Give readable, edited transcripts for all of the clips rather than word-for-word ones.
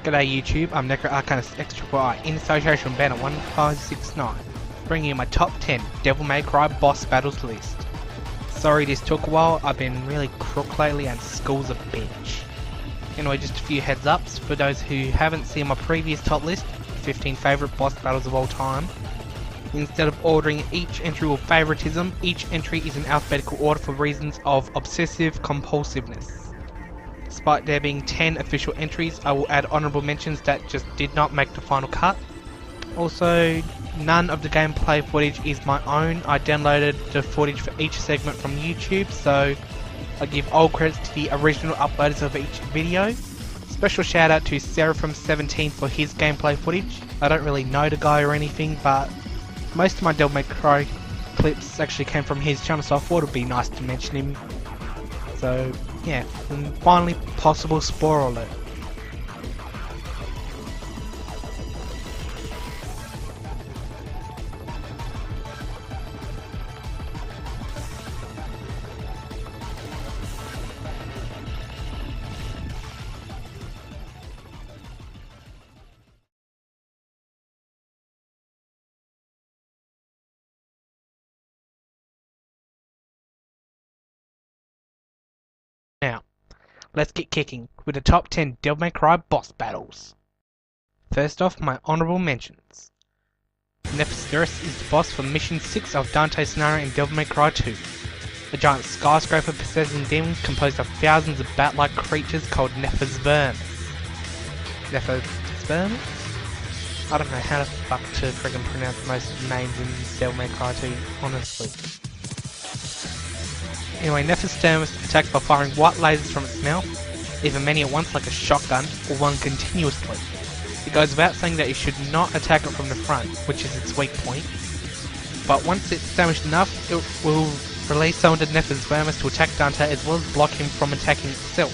G'day YouTube, I'm NecroArcanistXIII in association with Banner 1569, bringing you my top 10 Devil May Cry boss battles list. Sorry this took a while, I've been really crook lately and school's a bitch. Anyway, just a few heads ups for those who haven't seen my previous top list, 15 favourite boss battles of all time. Instead of ordering each entry with favouritism, each entry is in alphabetical order for reasons of obsessive compulsiveness. Despite there being 10 official entries, I will add honourable mentions that just did not make the final cut. Also, none of the gameplay footage is my own. I downloaded the footage for each segment from YouTube, so I give all credits to the original uploaders of each video. Special shout out to Seraphim17 for his gameplay footage. I don't really know the guy or anything, but most of my Devil May Cry clips actually came from his channel, so I thought it would be nice to mention him. So yeah, and finally, possible spoiler alert. Now, let's get kicking with the top 10 Devil May Cry boss battles. First off, my honourable mentions. Necroarcanist is the boss for Mission 6 of Dante's scenario in Devil May Cry 2. A giant skyscraper possessing demons composed of thousands of bat-like creatures called Necroarcanist. I don't know how the fuck to friggin' pronounce most of the names in Devil May Cry 2, honestly. Anyway, Necroarcanist attacks by firing white lasers from its mouth, either many at once like a shotgun, or one continuously. It goes without saying that you should not attack it from the front, which is its weak point, but once it's damaged enough, it will release some of the Necroarcanist to attack Dante as well as block him from attacking itself.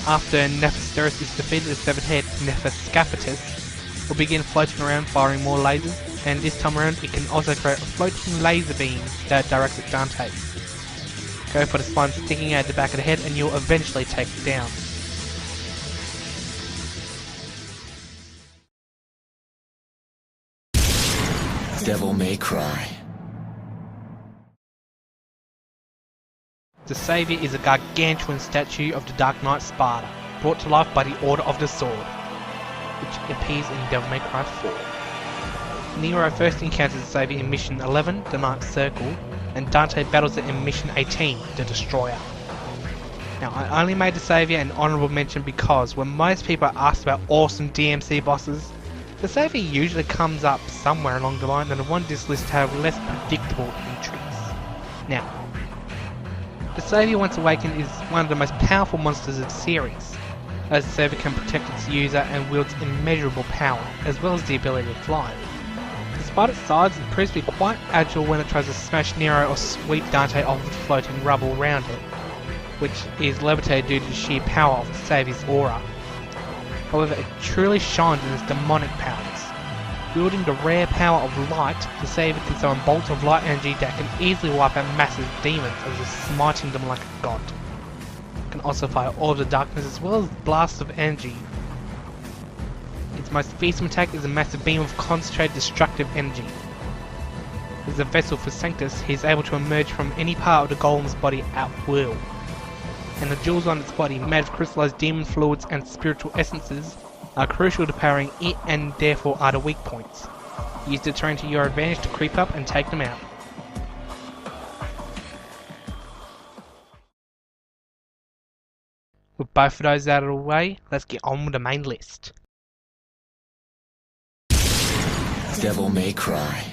After Necroarcanist is defeated, the severed head, Necroarcanist, will begin floating around firing more lasers, and this time around it can also create a floating laser beam that directs at Dante. Go for the spine sticking out the back of the head and you'll eventually take it down. Devil May Cry. The Saviour is a gargantuan statue of the Dark Knight Sparta, brought to life by the Order of the Sword, which appears in Devil May Cry 4. Nero first encounters the Saviour in Mission 11, the Ninth Circle, and Dante battles it in Mission 18, the Destroyer. Now, I only made the Saviour an honourable mention because when most people are asked about awesome DMC bosses, the Saviour usually comes up somewhere along the line, and I want this list to have less predictable entries. Now, the Saviour once awakened is one of the most powerful monsters of the series, as the Saviour can protect its user and wields immeasurable power, as well as the ability to fly. Despite its size, it proves to be quite agile when it tries to smash Nero or sweep Dante off the floating rubble around it, which is levitated due to the sheer power of the Saviour's aura. However, it truly shines in its demonic powers. Wielding the rare power of light, the Saviour can summon bolts of light energy that can easily wipe out massive demons as if smiting them like a god. It can also fire orbs of darkness as well as blasts of energy. Its most fearsome attack is a massive beam of concentrated destructive energy. As a vessel for Sanctus, he is able to emerge from any part of the golem's body at will. And the jewels on its body, made of crystallized demon fluids and spiritual essences, are crucial to powering it and therefore are the weak points. Use the terrain to your advantage to creep up and take them out. With both of those out of the way, let's get on with the main list. Devil May Cry.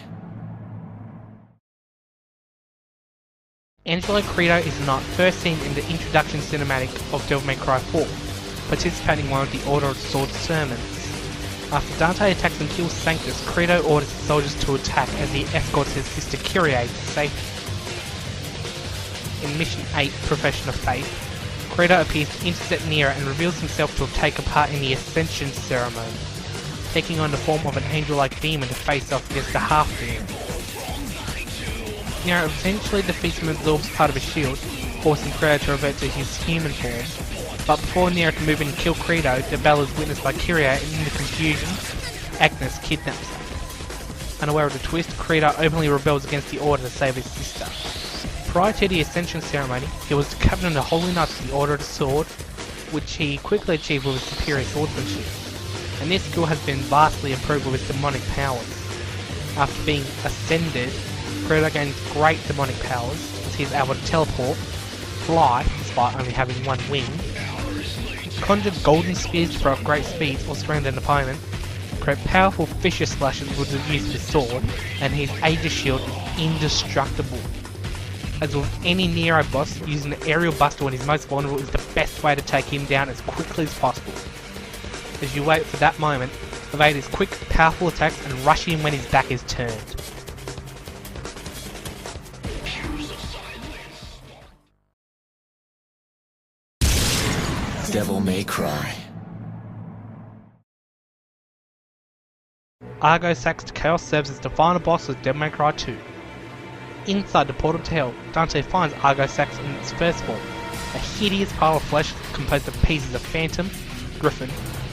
Angelo Credo is the knight first seen in the introduction cinematic of Devil May Cry 4, participating in one of the Order of the Sword sermons. After Dante attacks and kills Sanctus, Credo orders his soldiers to attack as he escorts his sister Kyrie to safety. In Mission 8, Profession of Faith, Credo appears to intercept Nero and reveals himself to have taken part in the Ascension ceremony, taking on the form of an angel-like demon to face off against the half-demon. Nero eventually defeats him and absorbs part of his shield, forcing Credo to revert to his human form. But before Nero can move in and kill Credo, the battle is witnessed by Kyria, and in the confusion, Agnes kidnaps him. Unaware of the twist, Credo openly rebels against the Order to save his sister. Prior to the Ascension ceremony, he was the captain of the Holy Knights of the Order of the Sword, which he quickly achieved with his superior swordsmanship, and this skill has been vastly improved with his demonic powers. After being ascended, Credo gains great demonic powers, as he is able to teleport, fly, despite only having one wing, conjure golden spears to throw at great speeds or surround an opponent, create powerful fissure slashes with the use of his sword, and his Aegis shield is indestructible. As with any Nero boss, using the aerial buster when he's most vulnerable is the best way to take him down as quickly as possible. As you wait for that moment, evade his quick, powerful attacks and rush him when his back is turned. Devil May Cry. Argo Sax to Chaos serves as the final boss of Devil May Cry 2. Inside the portal to Hell, Dante finds Argo Sax in its first form, a hideous pile of flesh composed of pieces of Phantom, Griffin,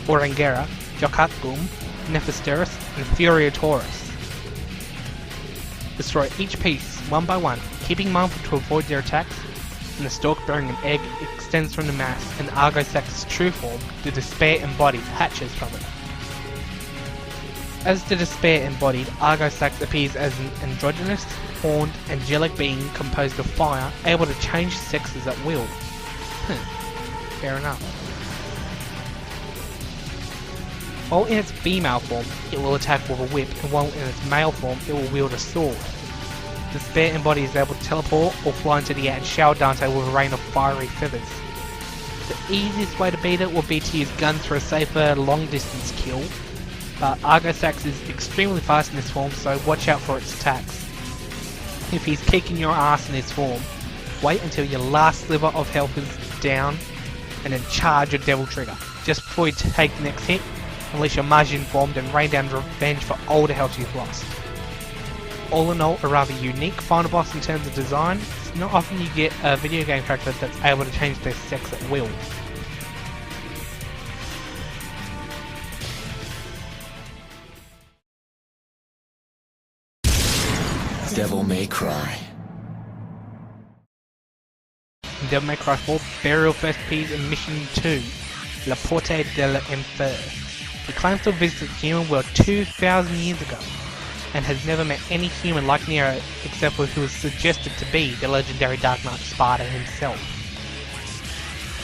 Orangera, Jokatgum, Nephisteris, and Furiotaurus. Destroy each piece one by one, keeping mindful to avoid their attacks, and the stalk bearing an egg extends from the mass, and Argo Sax's true form, the Despair Embodied, hatches from it. As the Despair Embodied, Argo Sax appears as an androgynous, horned, angelic being composed of fire, able to change sexes at will. Fair enough. While in its female form, it will attack with a whip, and while in its male form, it will wield a sword. Despair Embodied is able to teleport or fly into the air and shower Dante with a rain of fiery feathers. The easiest way to beat it would be to use guns for a safer long distance kill, but Argo Sax is extremely fast in this form, so watch out for its attacks. If he's kicking your ass in this form, wait until your last sliver of health is down, and then charge your Devil Trigger. Just before you take the next hit, unleash your Majin form and rain down revenge for all the health you've lost. All in all, a rather unique final boss in terms of design. It's not often you get a video game character that's able to change their sex at will. Devil May Cry. In Devil May Cry 4, Burial first appears in Mission 2, La Porte de l'Enfer. He claims to have visited the human world 2,000 years ago, and has never met any human like Nero except for who was suggested to be the legendary Dark Knight Sparta himself.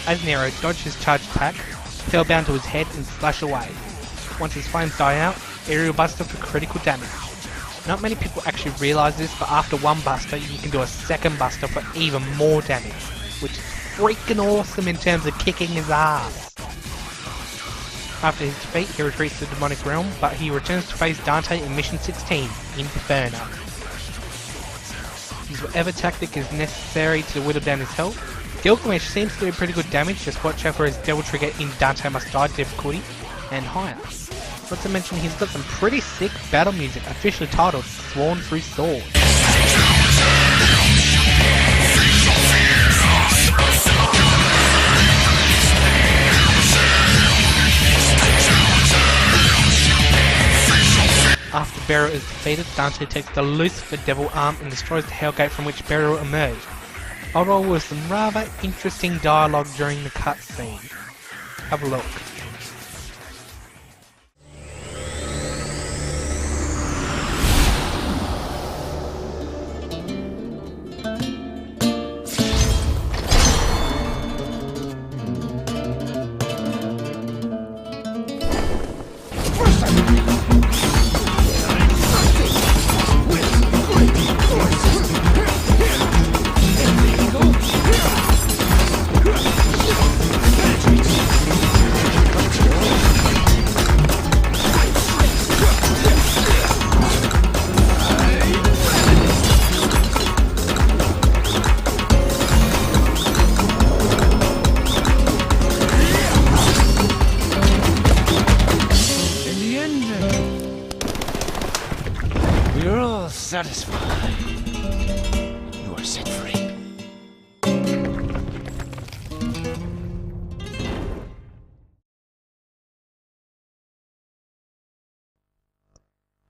As Nero dodged his charged attack, spellbound to his head and slash away. Once his flames die out, aerial buster for critical damage. Not many people actually realise this, but after one buster you can do a second buster for even more damage, which is freaking awesome in terms of kicking his ass. After his defeat, he retreats to the demonic realm, but he returns to face Dante in Mission 16, Inferno. Use whatever tactic is necessary to whittle down his health. Gilgamesh seems to do pretty good damage, just watch out for his Devil Trigger in Dante Must Die difficulty, and higher. Not to mention he's got some pretty sick battle music, officially titled Sworn Through Sword. After Beryl is defeated, Dante takes the Lucifer Devil Arm and destroys the Hellgate from which Beryl emerged. I'll roll with some rather interesting dialogue during the cutscene. Have a look. You're all satisfied. You are set free.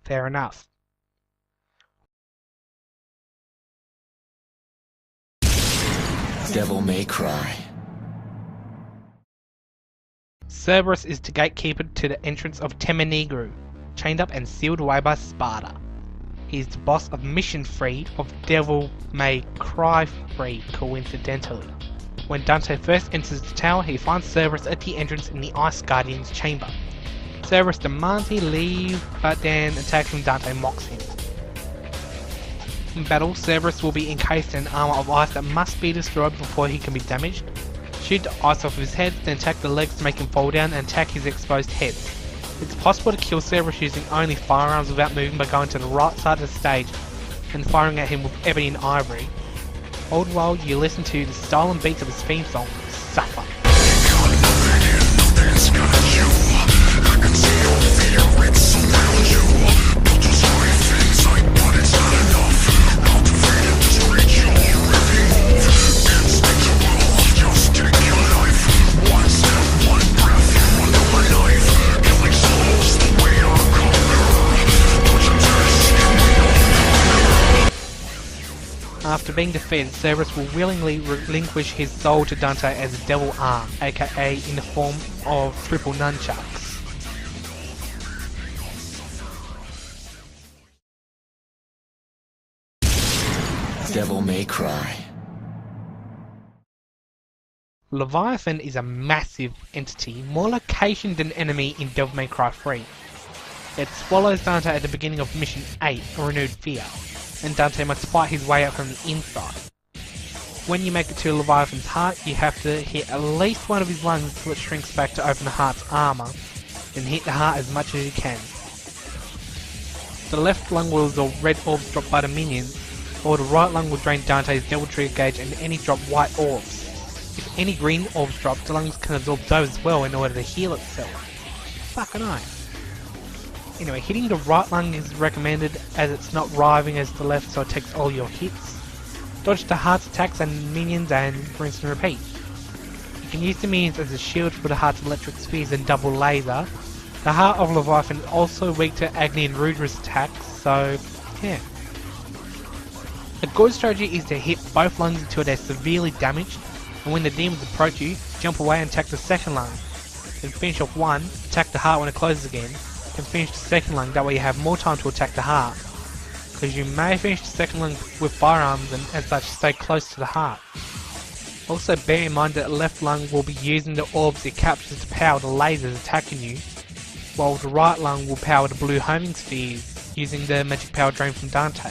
Fair enough. Devil May Cry. Cerberus is the gatekeeper to the entrance of Temenigru, chained up and sealed away by Sparta. He is the boss of Mission 3 of Devil May Cry 3, coincidentally. When Dante first enters the tower, he finds Cerberus at the entrance in the Ice Guardian's chamber. Cerberus demands he leave, but then attacks when Dante mocks him. In battle, Cerberus will be encased in armor of ice that must be destroyed before he can be damaged. Shoot the ice off his head, then attack the legs to make him fall down and attack his exposed head. It's possible to kill Cerberus using only firearms without moving by going to the right side of the stage and firing at him with ebony and ivory. All the while you listen to the style and beats of his theme song, Suffer. After being defeated, Cerberus will willingly relinquish his soul to Dante as a devil arm, aka in the form of triple nunchucks. Devil May Cry. Leviathan is a massive entity, more location than enemy in Devil May Cry 3. It swallows Dante at the beginning of Mission 8, A Renewed Fear, and Dante must fight his way out from the inside. When you make it to Leviathan's heart, you have to hit at least one of his lungs until it shrinks back to open the heart's armor, then hit the heart as much as you can. The left lung will absorb red orbs dropped by the minions, or the right lung will drain Dante's Devil Trigger gauge and any drop white orbs. If any green orbs drop, the lungs can absorb those as well in order to heal itself. Fucking nice. Anyway, hitting the right lung is recommended as it's not writhing as the left, so it takes all your hits. Dodge the heart's attacks and minions and rinse and repeat. You can use the minions as a shield for the heart's electric spheres and double laser. The heart of Leviathan is also weak to Agni and Rudra's attacks, so yeah. A good strategy is to hit both lungs until they're severely damaged, and when the demons approach you, jump away and attack the second lung. Then finish off one, attack the heart when it closes again, and finish the second lung, that way you have more time to attack the heart. Because you may finish the second lung with firearms and as such stay close to the heart. Also bear in mind that the left lung will be using the orbs it captures to power the lasers attacking you, while the right lung will power the blue homing spheres using the magic power drain from Dante.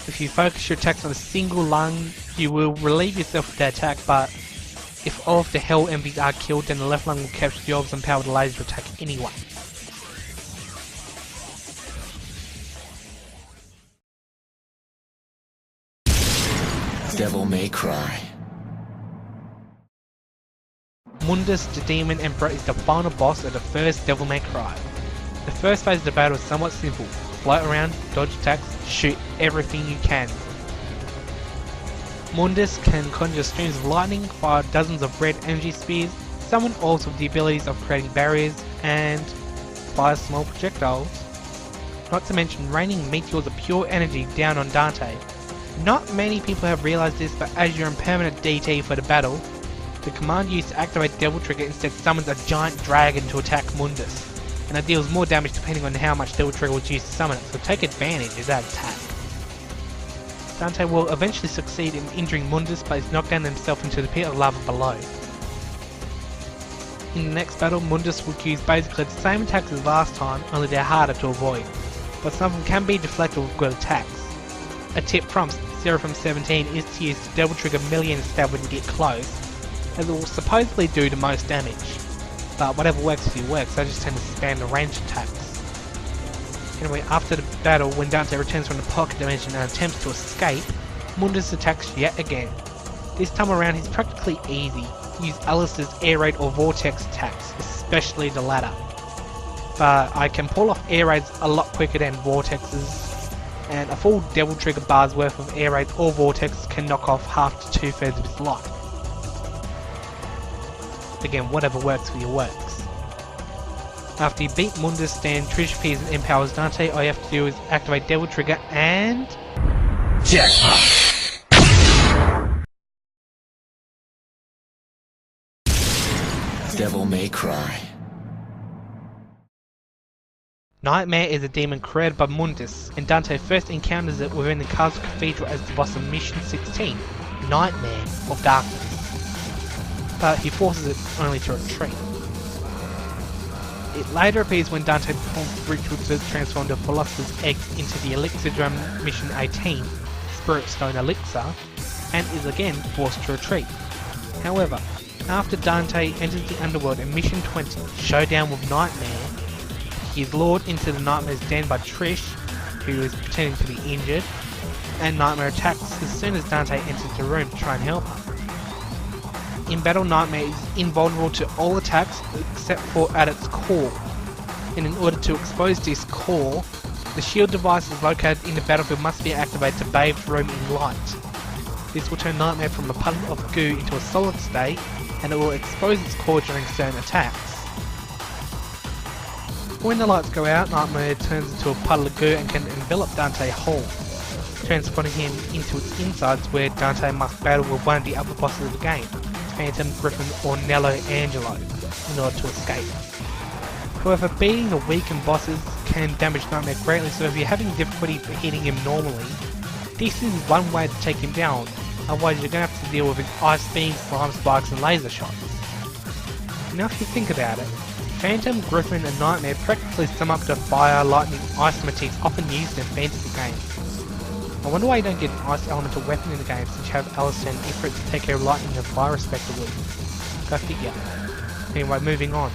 If you focus your attacks on a single lung, you will relieve yourself of the attack, but if all of the Hell Envies are killed, then the left lung will capture the orbs and power the laser attack anyway. Devil May Cry. Mundus the Demon Emperor is the final boss of the first Devil May Cry. The first phase of the battle is somewhat simple. Float around, dodge attacks, shoot everything you can. Mundus can conjure streams of lightning, fire dozens of red energy spears, summon orbs with the abilities of creating barriers, and fire small projectiles. Not to mention raining meteors of pure energy down on Dante. Not many people have realised this, but as you're in permanent DT for the battle, the command used to activate Devil Trigger instead summons a giant dragon to attack Mundus, and it deals more damage depending on how much Devil Trigger was used to summon it, so take advantage of that attack. Dante will eventually succeed in injuring Mundus, but is knocked down himself into the pit of lava below. In the next battle, Mundus will use basically the same attacks as last time, only they're harder to avoid, but some of them can be deflected with good attacks. A tip from Seraphim17 is to use the Devil Trigger Million stab when you get close, as it will supposedly do the most damage. But whatever works for you works, I just tend to spam the ranged attacks. Anyway, after the battle, when Dante returns from the pocket dimension and attempts to escape, Mundus attacks yet again. This time around he's practically easy. Use Alistair's air raid or vortex attacks, especially the latter. But I can pull off air raids a lot quicker than vortexes, and a full Devil Trigger bar's worth of air raids or vortexes can knock off half to 2/3 of his life. Again, whatever works for you works. After you beat Mundus, then Trish appears and empowers Dante. All you have to do is activate Devil Trigger and... Jackpot! Devil May Cry. Nightmare is a demon created by Mundus, and Dante first encounters it within the Castle Cathedral as the boss of Mission 16, Nightmare of Darkness. But he forces it only to retreat. It later appears when Dante performs the ritual to transform the Philosopher's Egg into the Elixir Drum Mission 18, Spirit Stone Elixir, and is again forced to retreat. However, after Dante enters the underworld in Mission 20, Showdown with Nightmare, he is lured into the Nightmare's den by Trish, who is pretending to be injured, and Nightmare attacks as soon as Dante enters the room to try and help her. In battle, Nightmare is invulnerable to all attacks except for at its core, and in order to expose this core, the shield devices located in the battlefield must be activated to bathe the room in light. This will turn Nightmare from a puddle of goo into a solid state, and it will expose its core during certain attacks. When the lights go out, Nightmare turns into a puddle of goo and can envelop Dante whole, transporting him into its insides where Dante must battle with one of the other bosses of the game, Phantom, Griffin or Nello Angelo, in order to escape. However, beating the weakened bosses can damage Nightmare greatly, so if you're having difficulty hitting him normally, this is one way to take him down, otherwise you're going to have to deal with his ice beams, slime spikes and laser shots. Now if you think about it, Phantom, Griffin and Nightmare practically sum up the fire, lightning, ice motifs often used in fantasy games. I wonder why you don't get an ice elemental weapon in the game since you have Alistair and Ifrit to take care of lightning and fire respectively. Go figure. Anyway, moving on.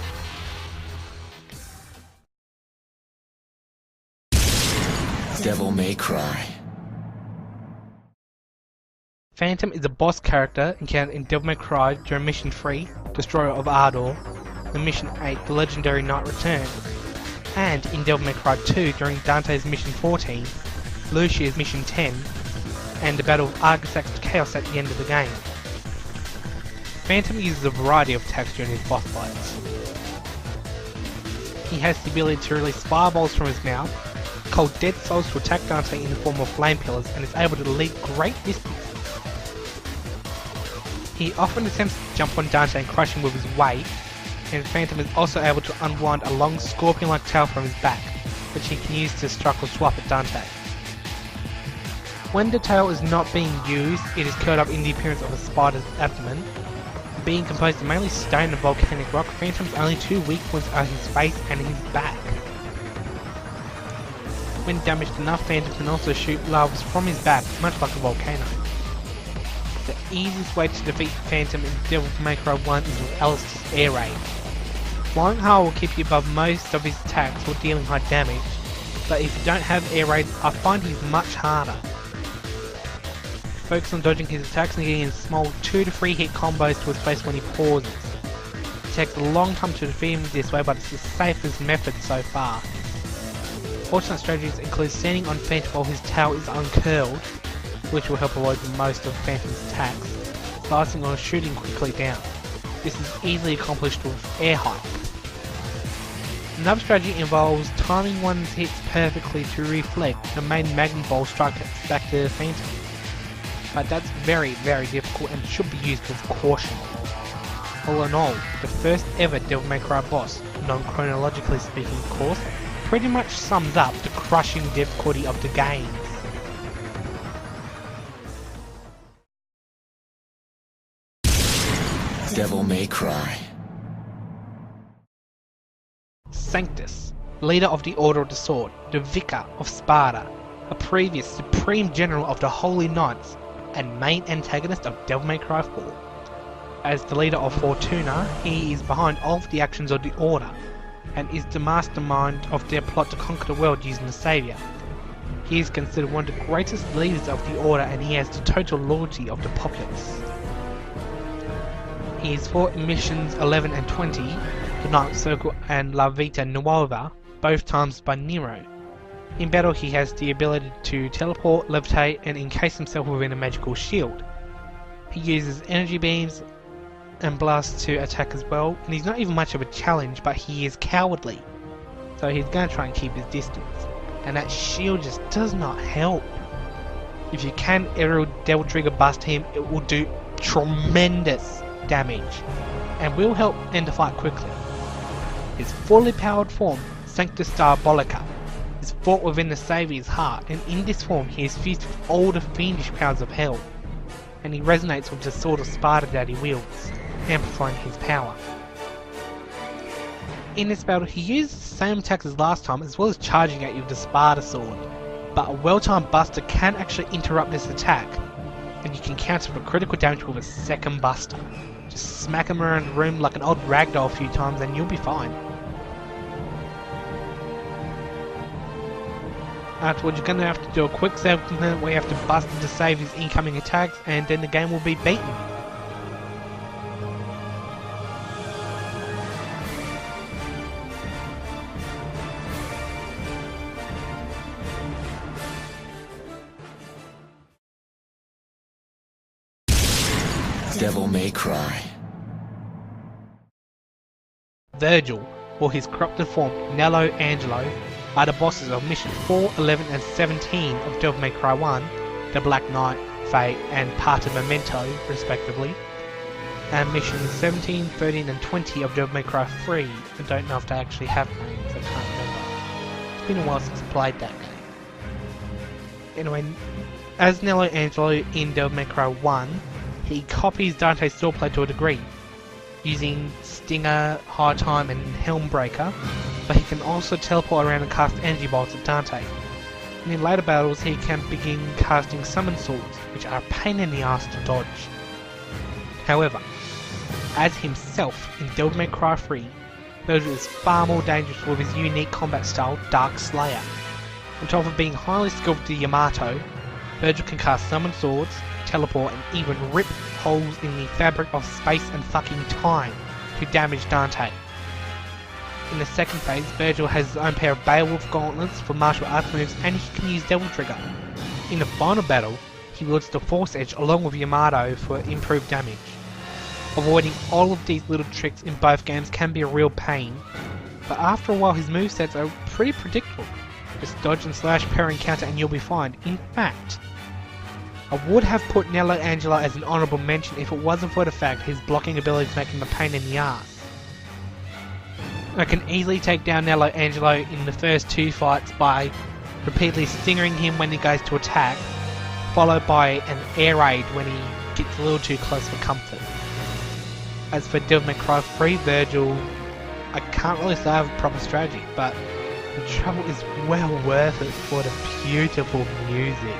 Devil May Cry. Phantom is a boss character encountered in Devil May Cry during Mission 3, Destroyer of Ardor, and Mission 8, The Legendary Knight Return, and in Devil May Cry 2 during Dante's Mission 14, Lucia's Mission 10, and the Battle of Argisax Chaos at the end of the game. Phantom uses a variety of attacks during his boss fights. He has the ability to release fireballs from his mouth, called Dead Souls to attack Dante in the form of flame pillars, and is able to leap great distances. He often attempts to jump on Dante and crush him with his weight, and Phantom is also able to unwind a long scorpion-like tail from his back, which he can use to strike or swap at Dante. When the tail is not being used, it is curled up in the appearance of a spider's abdomen. Being composed of mainly stone and volcanic rock, Phantom's only two weak points are his face and his back. When damaged enough, Phantom can also shoot lavas from his back, much like a volcano. The easiest way to defeat Phantom in Devil May Cry 1 is with Alistair's Air Raid. Flying high will keep you above most of his attacks while dealing high damage, but if you don't have Air Raids, I find he's much harder. Focus on dodging his attacks and getting in small 2 to 3 hit combos to his face when he pauses. It takes a long time to defeat him this way, but it's the safest method so far. Alternate strategies include standing on Phantom while his tail is uncurled, which will help avoid most of Phantom's attacks, slicing or shooting quickly down. This is easily accomplished with Air Hike. Another strategy involves timing one's hits perfectly to reflect the main Magma Ball strike back to Phantom. But that's very, very difficult and should be used with caution. All in all, the first ever Devil May Cry boss, non-chronologically speaking of course, pretty much sums up the crushing difficulty of the game. Devil May Cry. Sanctus, leader of the Order of the Sword, the Vicar of Sparta, a previous Supreme General of the Holy Knights, and main antagonist of Devil May Cry 4. As the leader of Fortuna, he is behind all of the actions of the Order, and is the mastermind of their plot to conquer the world using the Saviour. He is considered one of the greatest leaders of the Order, and he has the total loyalty of the populace. He is fought in missions 11 and 20, the Night Circle and La Vita Nuova, both times by Nero. In battle he has the ability to teleport, levitate and encase himself within a magical shield. He uses energy beams and blasts to attack as well, and he's not even much of a challenge, but he is cowardly. so he's going to try and keep his distance. And that shield just does not help. If you can aerial Devil Trigger bust him, it will do tremendous damage and will help end the fight quickly. His fully powered form, Sanctus Diabolica, is fought within the Saviour's heart, and in this form he is fused with all the fiendish powers of hell, and he resonates with the sword of Sparta that he wields, amplifying his power. In this battle he uses the same attacks as last time, as well as charging at you with the Sparta sword, but a well-timed buster can actually interrupt this attack, and you can counter for critical damage with a second buster. Just smack him around the room like an old ragdoll a few times and you'll be fine. Afterwards you're going to have to do a quick save component where you have to bust to save his incoming attacks, and then the game will be beaten. Devil May Cry. Virgil, or his corrupted form Nello Angelo, are the bosses of Mission 4, 11 and 17 of Devil May Cry 1, the Black Knight, Fate and part of Memento, respectively, and Missions 17, 13 and 20 of Devil May Cry 3. I don't know if they actually have names, I can't remember. It's been a while since I played that game. Anyway, as Nello Angelo in Devil May Cry 1, he copies Dante's swordplay to a degree, using Stinger, High Time and Helmbreaker, but he can also teleport around and cast energy bolts at Dante. And in later battles he can begin casting summon swords, which are a pain in the ass to dodge. However, as himself in Devil May Cry 3, Virgil is far more dangerous with his unique combat style, Dark Slayer. On top of being highly skilled with the Yamato, Virgil can cast summon swords, teleport and even rip holes in the fabric of space and fucking time to damage Dante. In the second phase, Virgil has his own pair of Beowulf gauntlets for martial arts moves, and he can use Devil Trigger. In the final battle, he wields the Force Edge along with Yamato for improved damage. Avoiding all of these little tricks in both games can be a real pain, but after a while his movesets are pretty predictable. Just dodge and slash, parry and counter and you'll be fine. In fact, I would have put Nello Angelo as an honourable mention if it wasn't for the fact his blocking abilities make him a pain in the ass. I can easily take down Nello Angelo in the first two fights by repeatedly stingering him when he goes to attack, followed by an air raid when he gets a little too close for comfort. As for Devil May Cry 3 Virgil, I can't really say I have a proper strategy, but the trouble is well worth it for the beautiful music.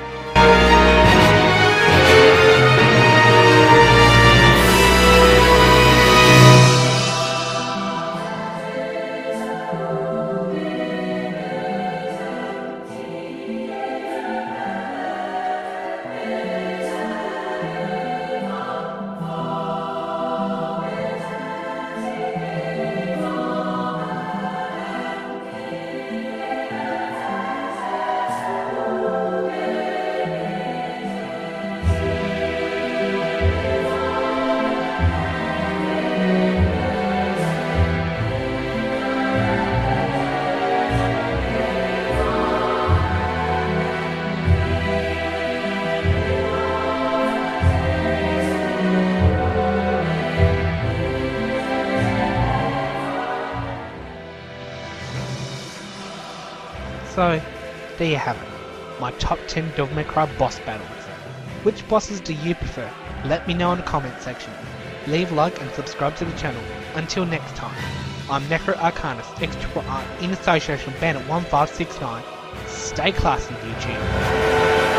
So, there you have it, my top 10 Devil May Cry boss battles. Which bosses do you prefer? Let me know in the comment section. Leave a like and subscribe to the channel. Until next time, I'm NecroArcanistXIII in association with Bandit 1569. Stay classy, YouTube.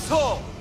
asshole!